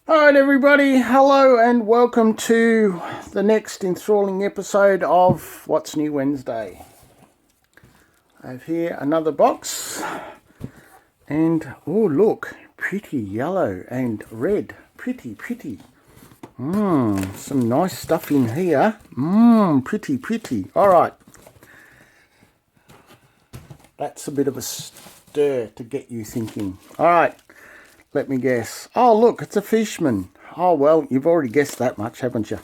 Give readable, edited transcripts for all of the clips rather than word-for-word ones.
Alright everybody, hello and welcome to the next enthralling episode of What's New Wednesday. I have here another box and oh look, pretty yellow and red, pretty. Some nice stuff in here, pretty. Alright, that's a bit of a stir to get you thinking. Alright. Let me guess. Oh, look, it's a Fleischmann. Oh, well, you've already guessed that much, haven't you?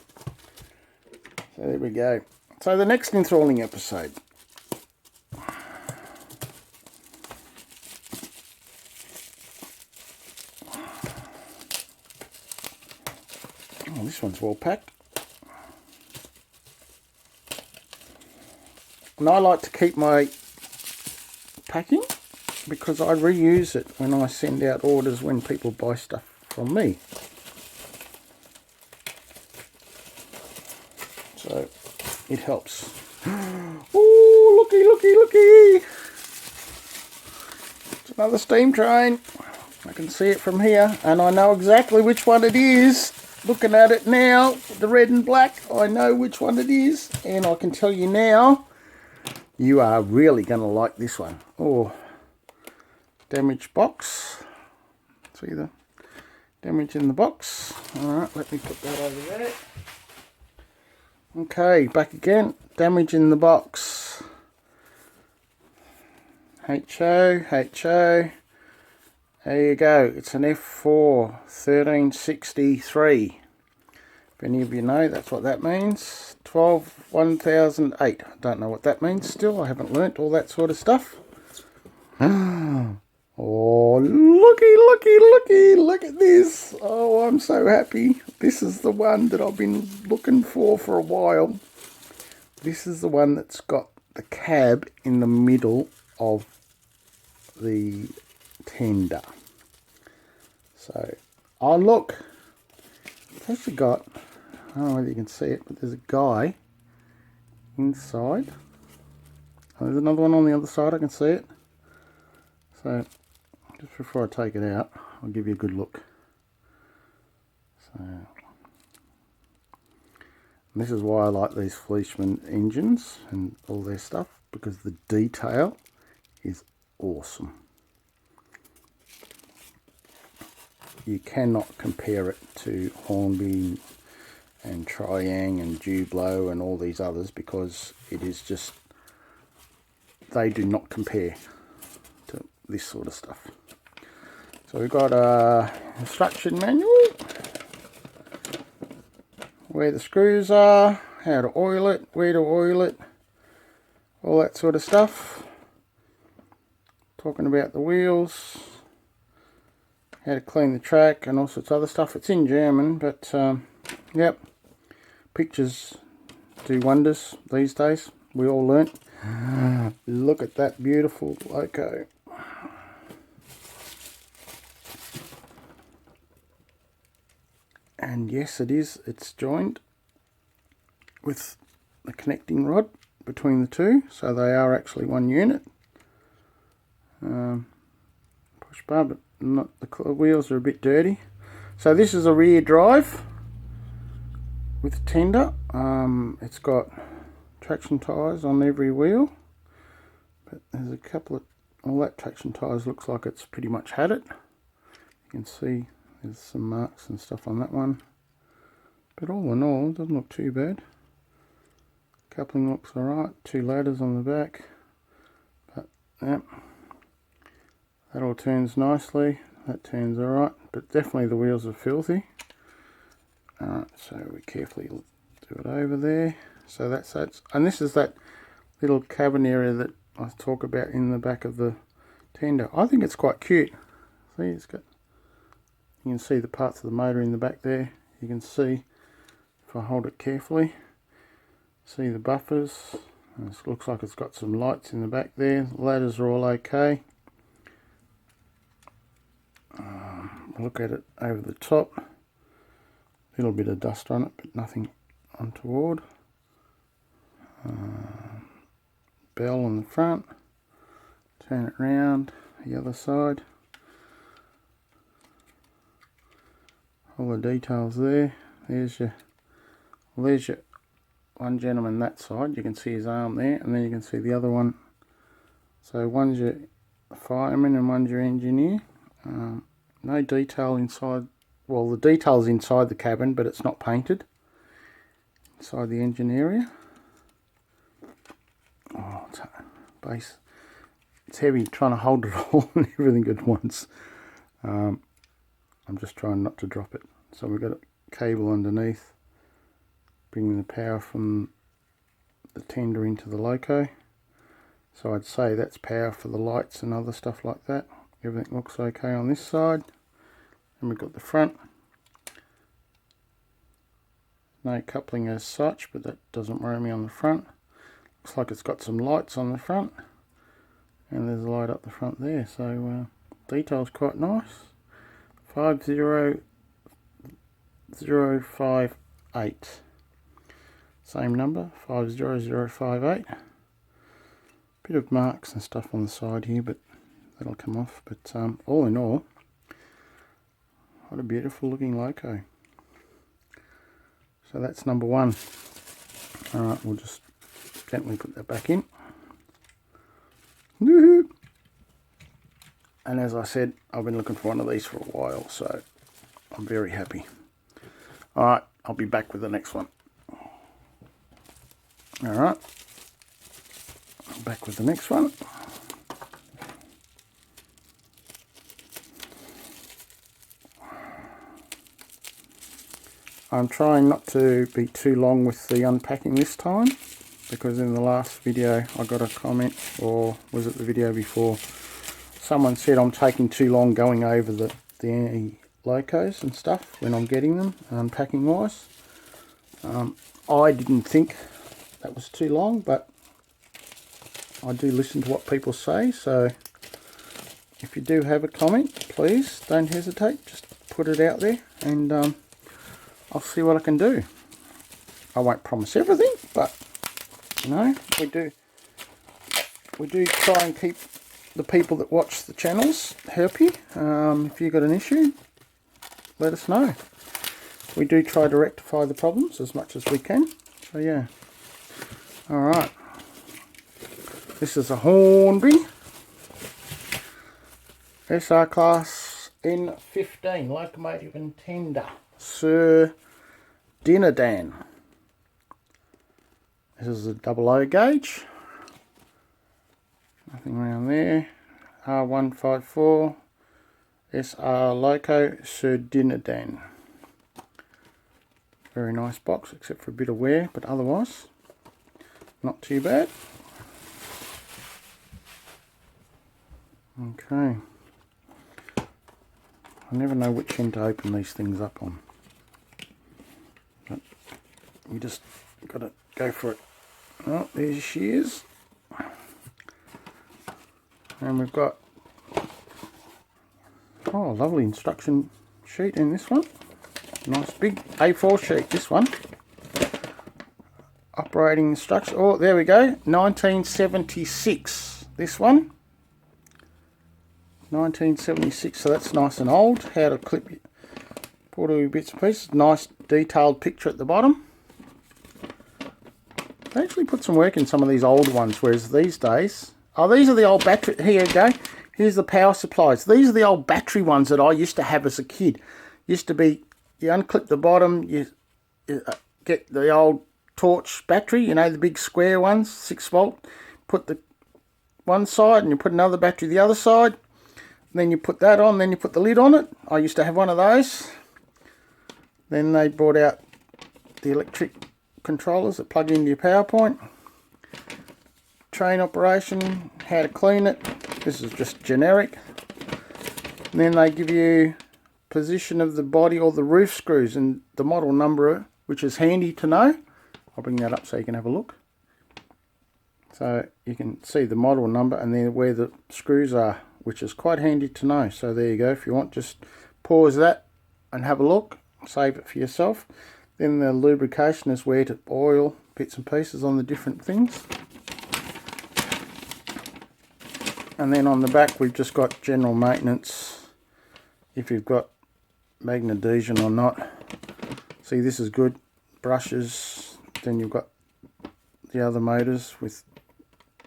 So there we go. So the next enthralling episode. Oh, this one's well packed. And I like to keep my packing because I reuse it when I send out orders when people buy stuff from me. So it helps. Oh, looky. It's another steam train. I can see it from here and I know exactly which one it is. Looking at it now, the red and black, I know which one it is. And I can tell you now, you are really going to like this one. Oh. Damaged box. See the damage in the box. Alright, let me put that over there. Okay, back again. Damage in the box. HO. There you go. It's an F4 1363. If any of you know, that's what that means. 1008. I don't know what that means still. I haven't learnt all that sort of stuff. Oh, looky, look at this. Oh, I'm so happy. This is the one that I've been looking for a while. This is the one that's got the cab in the middle of the tender. So, oh look, it's actually got, I don't know whether you can see it, but there's a guy inside. Oh, there's another one on the other side, I can see it. So, just before I take it out, I'll give you a good look. So, this is why I like these Fleischmann engines and all their stuff, because the detail is awesome. You cannot compare it to Hornby and Tri-ang and Dublo and all these others, because it is just, they do not compare to this sort of stuff. So we've got a instruction manual, where the screws are, how to oil it, where to oil it, all that sort of stuff. Talking about the wheels, how to clean the track and all sorts of other stuff. It's in German, but yep, pictures do wonders these days. We all learnt. Look at that beautiful loco. And yes, it is. It's joined with the connecting rod between the two, so they are actually one unit. Push bar, but not the wheels are a bit dirty. So this is a rear drive with tender. It's got traction tyres on every wheel, but there's a couple of, all that traction tyres looks like it's pretty much had it. You can see there's some marks and stuff on that one, but all in all, it doesn't look too bad. Coupling looks alright, 2 ladders on the back, but yep, that all turns nicely, that turns alright, but definitely the wheels are filthy. Alright, so we carefully do it over there. So that's that, and this is that little cabin area that I talk about in the back of the tender. I think it's quite cute. See, it's got, you can see the parts of the motor in the back there. You can see, if I hold it carefully, see the buffers. It looks like it's got some lights in the back there. The ladders are all okay. Look at it over the top. A little bit of dust on it, but nothing untoward. Bell on the front. Turn it round the other side. All the details there. There's your one gentleman that side. You can see his arm there, and then you can see the other one. So one's your fireman and one's your engineer. No detail inside. Well, the detail's inside the cabin, but it's not painted. Inside the engine area. Oh, it's base. It's heavy trying to hold it all and everything at once. I'm just trying not to drop it. So we've got a cable underneath, bringing the power from the tender into the loco. So I'd say that's power for the lights and other stuff like that. Everything looks okay on this side. And we've got the front. No coupling as such, but that doesn't worry me on the front. Looks like it's got some lights on the front. And there's a light up the front there. So detail's quite nice. 50058. Same number, 50058. Bit of marks and stuff on the side here, but that'll come off. But all in all, what a beautiful looking loco. So that's number one. Alright, we'll just gently put that back in. Woohoo! And as I said, I've been looking for one of these for a while, so I'm very happy. Alright, I'll be back with the next one. Alright, back with the next one. I'm trying not to be too long with the unpacking this time, because in the last video I got a comment, or was it the video before, someone said I'm taking too long going over the locos and stuff when I'm getting them, unpacking wise. I didn't think that was too long, but I do listen to what people say, so if you do have a comment, please don't hesitate, just put it out there, and I'll see what I can do. I won't promise everything, but you know, we do try and keep the people that watch the channels happy. If you've got an issue, let us know. We do try to rectify the problems as much as we can. So yeah. Alright. This is a Hornby SR Class N15 locomotive and tender. Sir Dinadan. This is a double O gauge. Nothing around there. R154 SR Loco Sir Dinadan. Very nice box, except for a bit of wear, but otherwise not too bad. Okay. I never know which end to open these things up on. But you just got to go for it. Oh, there's she is. And we've got, oh, lovely instruction sheet in this one. Nice big A4 sheet, this one. Operating instruction. Oh, there we go. 1976. This one. 1976. So that's nice and old. How to clip your portable bits and pieces. Nice detailed picture at the bottom. They actually put some work in some of these old ones, whereas these days... Oh, these are the old battery... Here you go. Here's the power supplies. These are the old battery ones that I used to have as a kid. Used to be... You unclip the bottom, you get the old torch battery, you know, the big square ones, 6 volt. Put the one side and you put another battery the other side. Then you put that on, then you put the lid on it. I used to have one of those. Then they brought out the electric controllers that plug into your power point. Train operation, how to clean it. This is just generic. And then they give you position of the body or the roof screws and the model number, which is handy to know. I'll bring that up so you can have a look. So you can see the model number and then where the screws are, which is quite handy to know. So there you go. If you want, just pause that and have a look. Save it for yourself. Then the lubrication is where to oil bits and pieces on the different things. And then on the back we've just got general maintenance. If you've got magnesium or not. See, this is good. Brushes. Then you've got the other motors with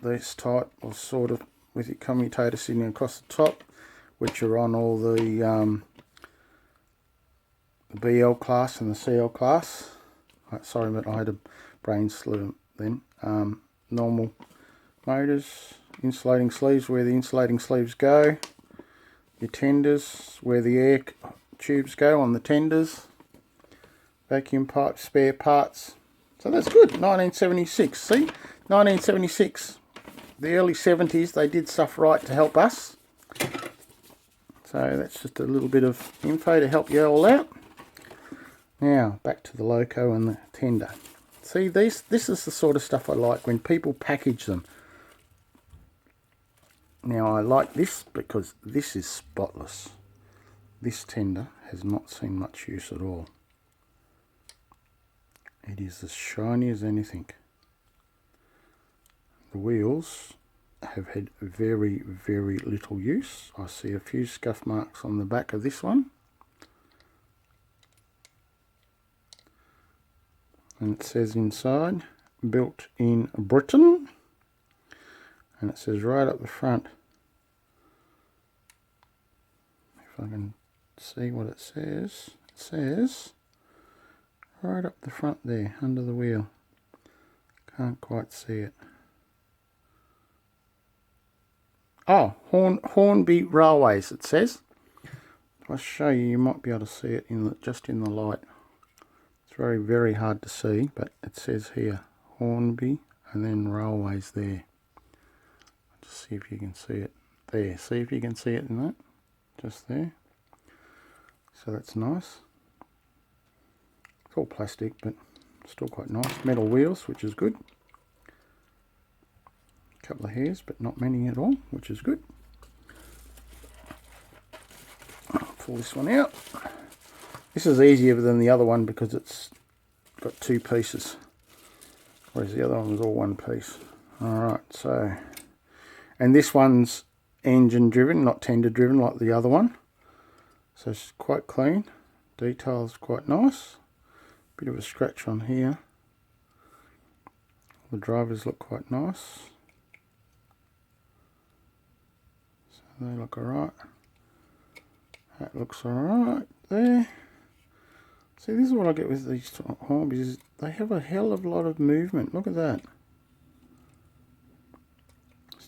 this type, or sort of, with your commutator sitting across the top, which are on all the BL class and the CL class. Sorry, but I had a brain slur then. Normal motors, insulating sleeves where the insulating sleeves go, your tenders where the air tubes go on the tenders, vacuum pipes, spare parts. So that's good. 1976. See, 1976. The early 70s, they did stuff right to help us. So that's just a little bit of info to help you all out. Now back to the loco and the tender. See, this is the sort of stuff I like when people package them. Now I like this because this is spotless. This tender has not seen much use at all. It is as shiny as anything. The wheels have had very, very little use. I see a few scuff marks on the back of this one. And it says inside, built in Britain. And it says right up the front, if I can see what it says right up the front there, under the wheel. Can't quite see it. Oh, Hornby Railways, it says. If I show you, you might be able to see it just in the light. It's very, very hard to see, but it says here, Hornby, and then Railways there. Just see if you can see it there. See if you can see it in that, just there. So that's nice. It's all plastic, but still quite nice. Metal wheels, which is good. A couple of hairs, but not many at all, which is good. I'll pull this one out. This is easier than the other one because it's got two pieces, whereas the other one was all one piece. Alright, so, and this one's engine driven, not tender driven like the other one. So it's quite clean. Details quite nice. Bit of a scratch on here. The drivers look quite nice. So they look alright. That looks alright there. See, this is what I get with these Hornbys. They have a hell of a lot of movement. Look at that.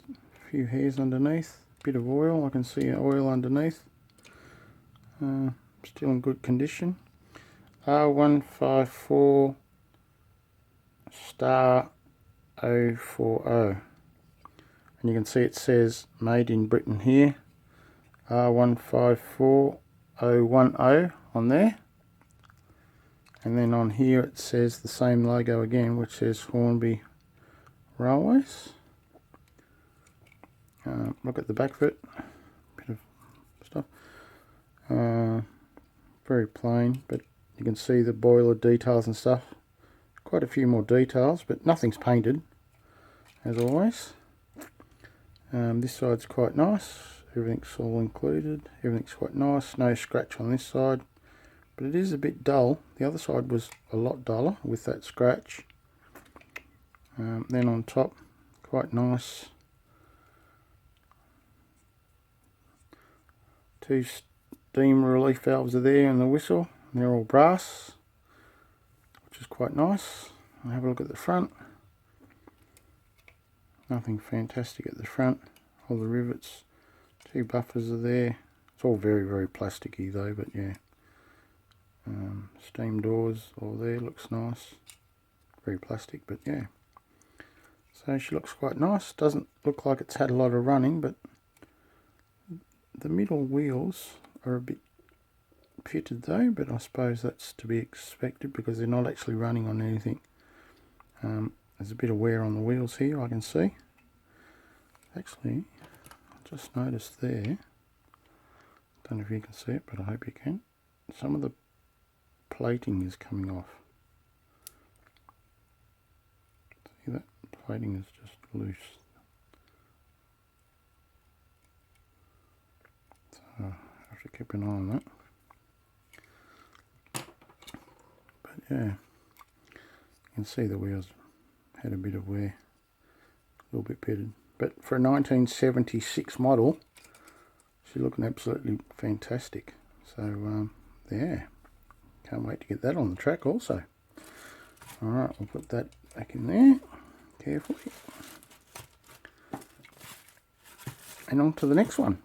A few hairs underneath. Bit of oil. I can see oil underneath. Still in good condition. R154 star 040. And you can see it says made in Britain here. R154010 on there. And then on here it says the same logo again, which says Hornby Railways. Look at the back of it. Bit of stuff. Very plain, but you can see the boiler details and stuff. Quite a few more details, but nothing's painted, as always. This side's quite nice. Everything's all included. Everything's quite nice. No scratch on this side, but it is a bit dull. The other side was a lot duller with that scratch. Then on top, quite nice. Two steam relief valves are there and the whistle. They're all brass, which is quite nice. I'll have a look at the front. Nothing fantastic at the front. All the rivets, two buffers are there. It's all very, very plasticky though, but yeah. Steam doors all there, looks nice. Very plastic, but yeah. So she looks quite nice. Doesn't look like it's had a lot of running, but the middle wheels are a bit pitted though, but I suppose that's to be expected because they're not actually running on anything. There's a bit of wear on the wheels here, I can see. Actually, I just noticed there, don't know if you can see it, but I hope you can, some of the plating is coming off. See that? Plating is just loose. So I have to keep an eye on that. Yeah, you can see the wheels had a bit of wear, a little bit pitted, but for a 1976 model, she's looking absolutely fantastic. So yeah, can't wait to get that on the track also. Alright, we'll put that back in there carefully, and on to the next one.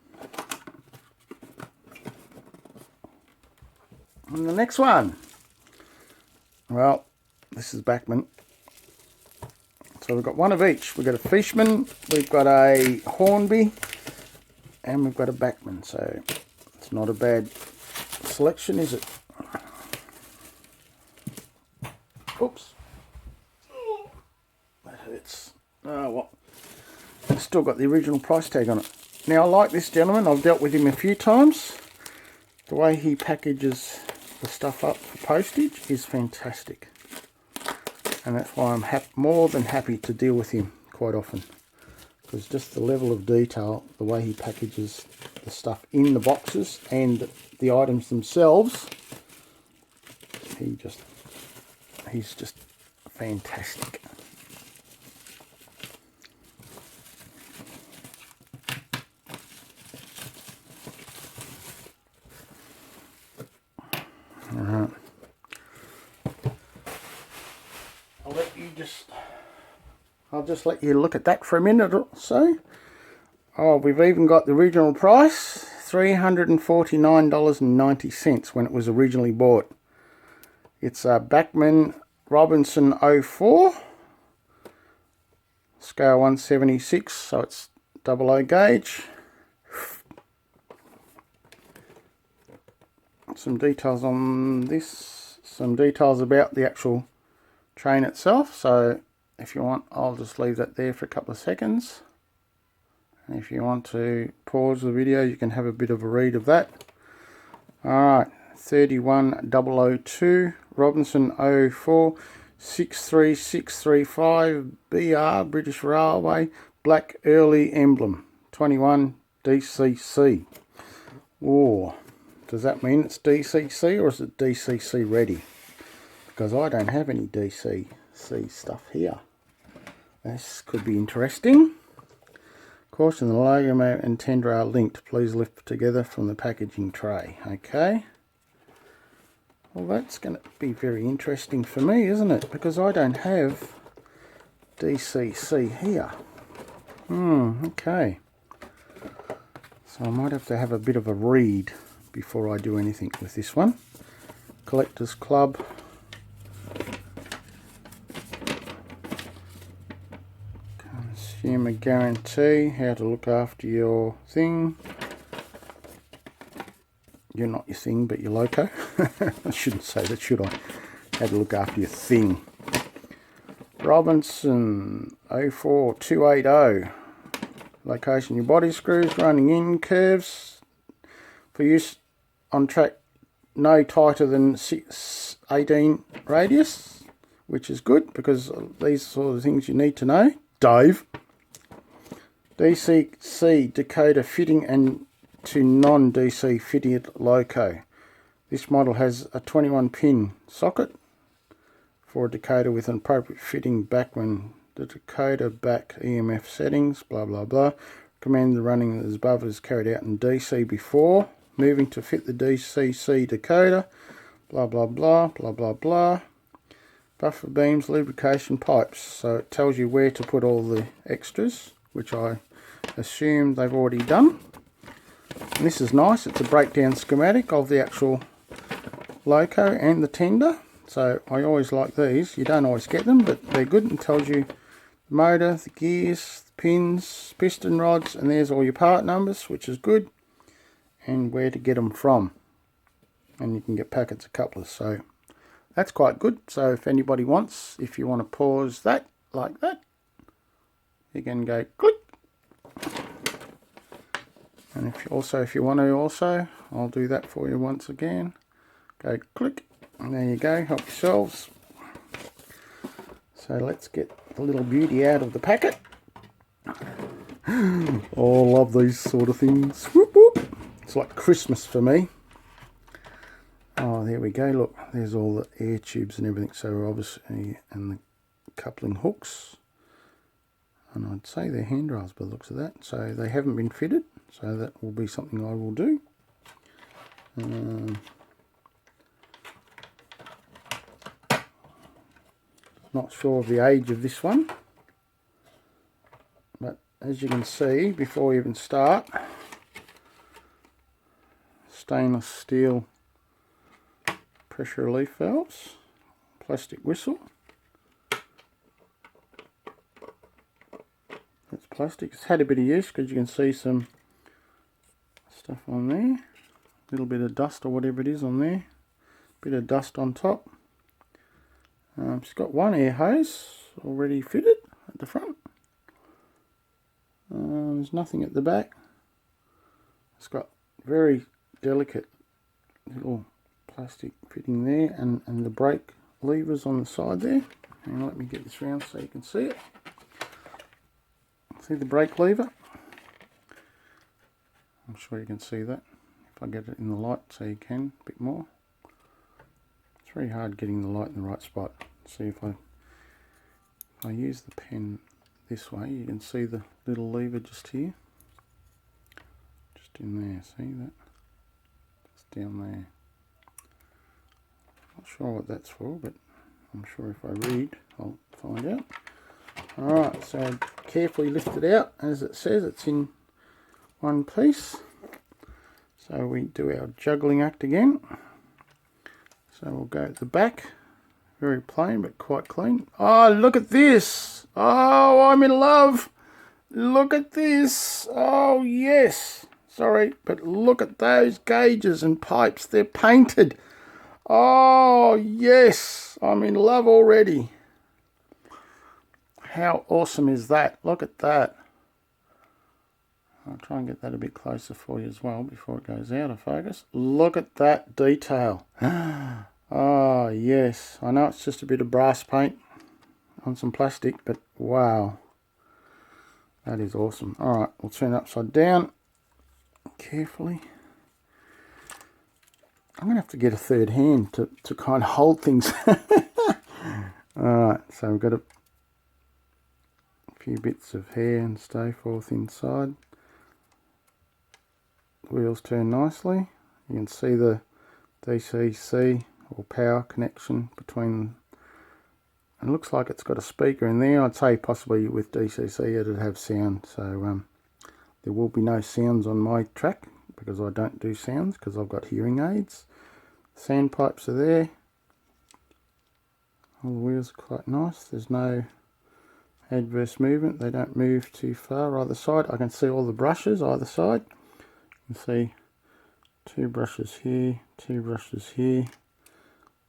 And the next one, well, this is Bachmann. So we've got one of each. We've got a Fleischmann, we've got a Hornby, and we've got a Bachmann. So it's not a bad selection, is it? Oops. That hurts. Oh well. It's still got the original price tag on it. Now I like this gentleman. I've dealt with him a few times. The way he packages the stuff up for postage is fantastic, and that's why I'm more than happy to deal with him quite often, because just the level of detail, the way he packages the stuff in the boxes and the items themselves, he's just fantastic. Alright, I'll just let you look at that for a minute or so. Oh, we've even got the original price, $349.90 when it was originally bought. It's a Bachmann Robinson 04, scale 176, so it's 00 gauge. Some details on this, some details about the actual train itself. So if you want, I'll just leave that there for a couple of seconds. And if you want to pause the video, you can have a bit of a read of that. Alright, 31002 Robinson 04 63635 BR British Railway, black early emblem, 21 DCC. Oh, does that mean it's DCC or is it DCC ready? Because I don't have any DCC stuff here. This could be interesting. Caution, the locomotive and tender are linked. Please lift together from the packaging tray. Okay. Well, that's going to be very interesting for me, isn't it? Because I don't have DCC here. Okay. So I might have to have a bit of a read before I do anything with this one. Collectors Club. Consumer guarantee, how to look after your thing. You're not your thing, but your loco. I shouldn't say that, should I? How to look after your thing. Robinson 04280. Location, your body screws running in curves for use on track no tighter than 18 radius, which is good because these sort of things you need to know. Dave. DCC decoder fitting and to non-DC fitted loco. This model has a 21 pin socket for a decoder with an appropriate fitting Bachmann. The decoder back EMF settings, blah blah blah. Recommend the running as above is carried out in DC before moving to fit the DCC decoder, blah blah blah blah blah blah. Buffer beams, lubrication pipes. So it tells you where to put all the extras, which I assume they've already done. And this is nice, it's a breakdown schematic of the actual loco and the tender. So I always like these. You don't always get them, but they're good and tells you the motor, the gears, the pins, piston rods, and there's all your part numbers, which is good, and where to get them from. And you can get packets of couplers, so that's quite good. So if anybody wants, if you want to pause that like that, you can go click. And if you want to also, I'll do that for you once again. Go click, and there you go, help yourselves. So let's get the little beauty out of the packet. Oh, I love these sort of things. Whoop, whoop. It's like Christmas for me. Oh, there we go, look, there's all the air tubes and everything, so obviously, and the coupling hooks, and I'd say they're handrails by the looks of that, so they haven't been fitted, so that will be something I will do. Not sure of the age of this one, but as you can see, before we even start, stainless steel pressure relief valves, plastic whistle. That's plastic. It's had a bit of use because you can see some stuff on there, a little bit of dust or whatever it is on there, bit of dust on top. It's got one air hose already fitted at the front. There's nothing at the back. It's got very delicate little plastic fitting there, and the brake levers on the side there. And let me get this round so you can see it. See the brake lever? I'm sure you can see that if I get it in the light so you can a bit more. It's very hard getting the light in the right spot. See if I use the pen this way, you can see the little lever just here, just in there, see that? Just down there. Not sure what that's for, but I'm sure if I read I'll find out. Alright, so carefully lift it out. As it says, it's in one piece. So we do our juggling act again. So we'll go at the back. Very plain but quite clean. Oh, look at this. Oh, I'm in love. Look at this. Oh, yes. Sorry, but look at those gauges and pipes. They're painted. Oh, yes. I'm in love already. How awesome is that? Look at that. I'll try and get that a bit closer for you as well before it goes out of focus. Look at that detail. Oh, yes. I know it's just a bit of brass paint on some plastic, but wow. That is awesome. Alright, we'll turn it upside down carefully. I'm going to have to get a third hand to kind of hold things. Alright, so we've got a few bits of hair and so forth inside. The wheels turn nicely. You can see the DCC or power connection between, and it looks like it's got a speaker in there. I'd say possibly with DCC it'd have sound, so there will be no sounds on my track because I don't do sounds because I've got hearing aids. Sandpipes are there. All the wheels are quite nice. There's no adverse movement. They don't move too far either side. I can see all the brushes either side. You can see two brushes here, two brushes here,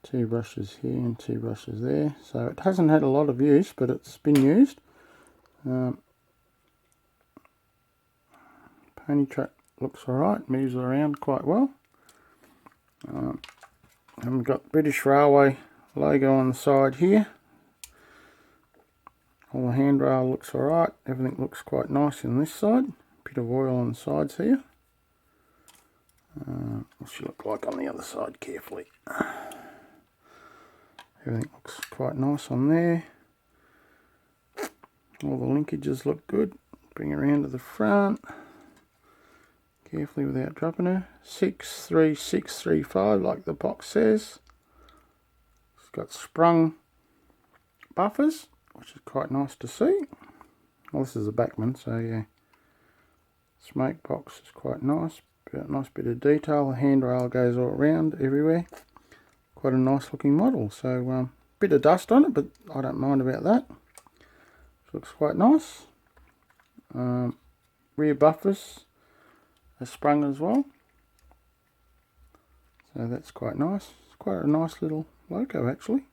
two brushes here and two brushes there. So it hasn't had a lot of use, but it's been used. Pony truck looks alright, moves around quite well. And we've got British Railway logo on the side here. All the handrail looks alright, everything looks quite nice on this side. Bit of oil on the sides here. What should it look like on the other side carefully? Everything looks quite nice on there. All the linkages look good. Bring her around to the front. Carefully without dropping her. 63635 like the box says. It's got sprung buffers, which is quite nice to see. Well, this is a Bachmann, so yeah. Smoke box is quite nice. Nice bit of detail. The handrail goes all around everywhere. Quite a nice looking model. So bit of dust on it, but I don't mind about that. It looks quite nice. Rear buffers are sprung as well. So that's quite nice. It's quite a nice little loco actually.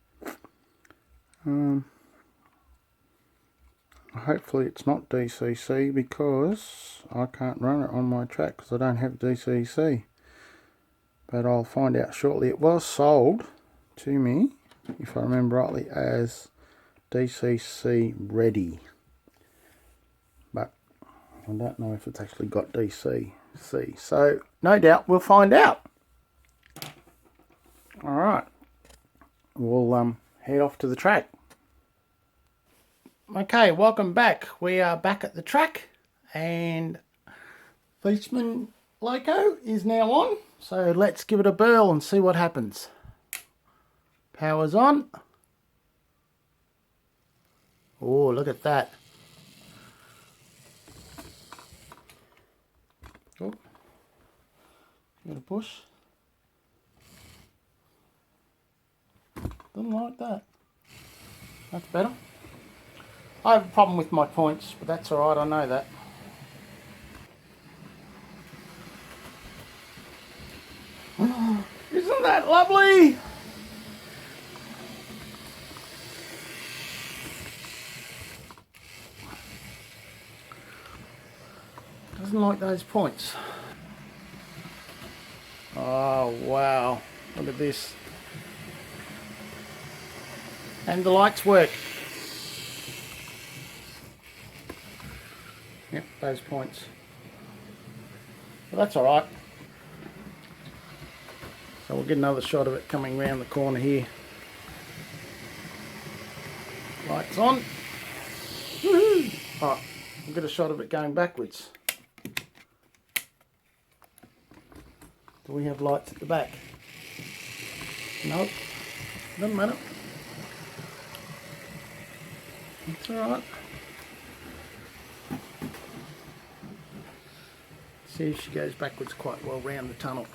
Hopefully it's not DCC because I can't run it on my track because I don't have DCC. But I'll find out shortly. It was sold to me, if I remember rightly, as DCC ready. But I don't know if it's actually got DCC. So no doubt we'll find out. Alright, we'll head off to the track. Okay, welcome back. We are back at the track and Fleischmann loco is now on. So let's give it a burl and see what happens. Power's on. Oh, look at that. Oh, got a push. Doesn't like that. That's better. I have a problem with my points, but that's alright, I know that. Isn't that lovely? Doesn't like those points. Oh wow, look at this. And the lights work. Yep, those points. But that's alright. So we'll get another shot of it coming round the corner here. Lights on. Woohoo! Alright, we'll get a shot of it going backwards. Do we have lights at the back? Nope. Doesn't matter. It's alright. See if she goes backwards quite well round the tunnel.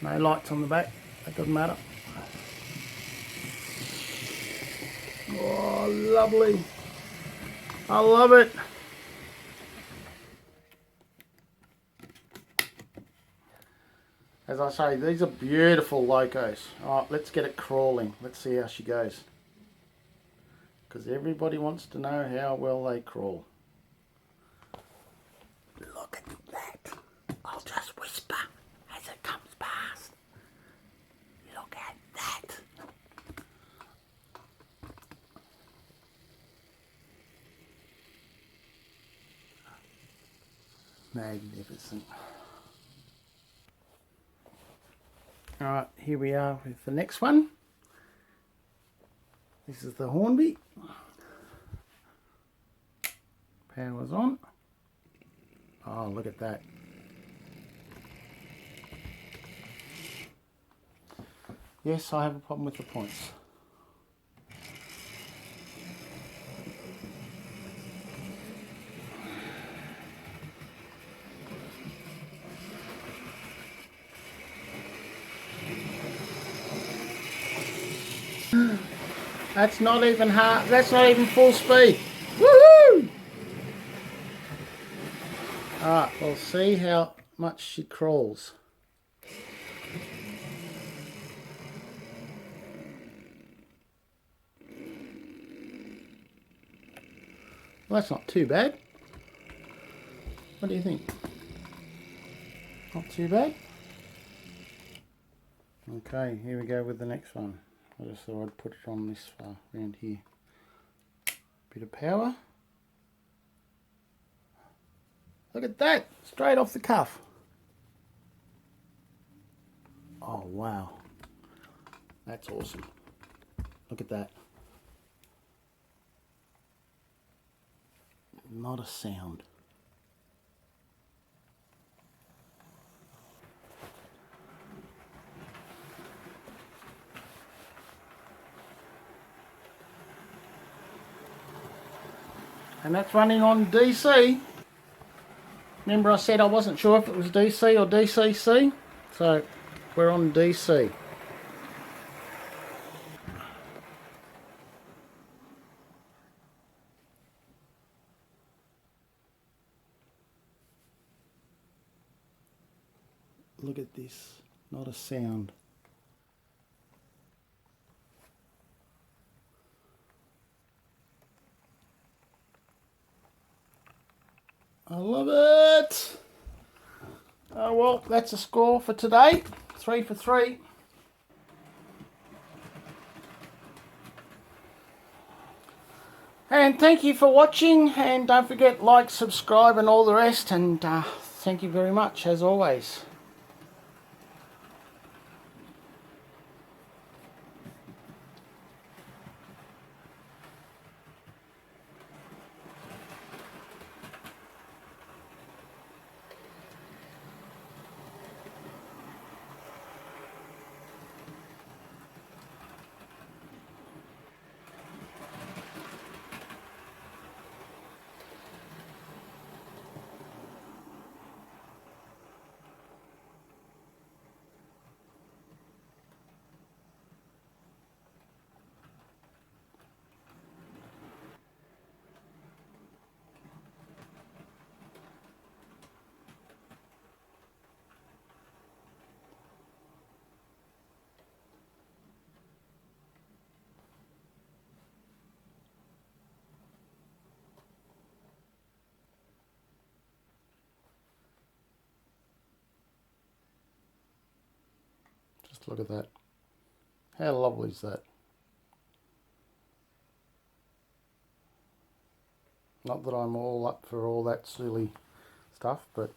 No lights on the back, that doesn't matter. Oh, lovely. I love it. As I say, these are beautiful locos. Alright, let's get it crawling. Let's see how she goes. Because everybody wants to know how well they crawl. Look at that. I'll just whisper as it comes past. Look at that. Magnificent. Alright, here we are with the next one. This is the Hornby. Power's on. Oh, look at that. Yes, I have a problem with the points. That's not even hard. That's not even full speed. Woohoo! Alright, we'll see how much she crawls. Well, that's not too bad. What do you think? Not too bad? Okay, here we go with the next one. I just thought I'd put it on this far around here. Bit of power. Look at that, straight off the cuff. Oh wow, that's awesome. Look at that. Not a sound. And that's running on DC. Remember I said I wasn't sure if it was DC or DCC? So we're on DC. Look at this, not a sound. I love it. Oh well, that's a score for today. 3 for 3. And thank you for watching, and don't forget, like, subscribe and all the rest, and thank you very much as always. Just look at that. How lovely is that? Not that I'm all up for all that silly stuff, but